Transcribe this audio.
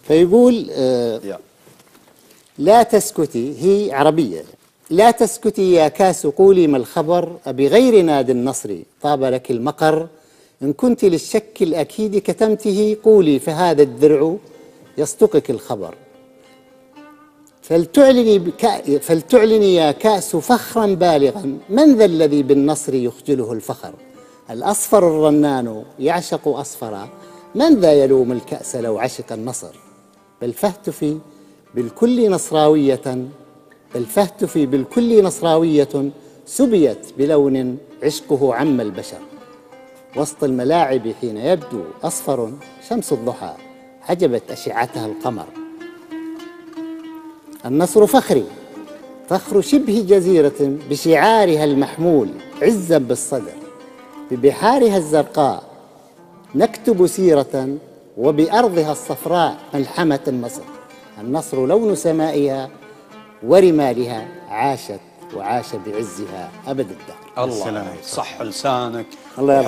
فيقول لا تسكتي، هي عربية، لا تسكتي يا كاس قولي ما الخبر، بغير ناد النصر طاب لك المقر، إن كنت للشك الأكيد كتمته قولي فهذا الدرع يصدقك الخبر. فلتعلني يا كأس فخرا بالغا، من ذا الذي بالنصر يخجله الفخر، الأصفر الرنان يعشق أصفرا، من ذا يلوم الكأس لو عشق النصر، بل فهتفي بالكل نصراوية سبيت بلون عشقه عم البشر، وسط الملاعب حين يبدو أصفر شمس الضحى حجبت أشعتها القمر. النصر فخري، فخر شبه جزيرة بشعارها المحمول عزا بالصدر، ببحارها الزرقاء نكتب سيرة، وبأرضها الصفراء ملحمة النصر. النصر لون سمائها ورمالها، عاشت وعاش بعزها أبد الدهر. الله صح لسانك. الله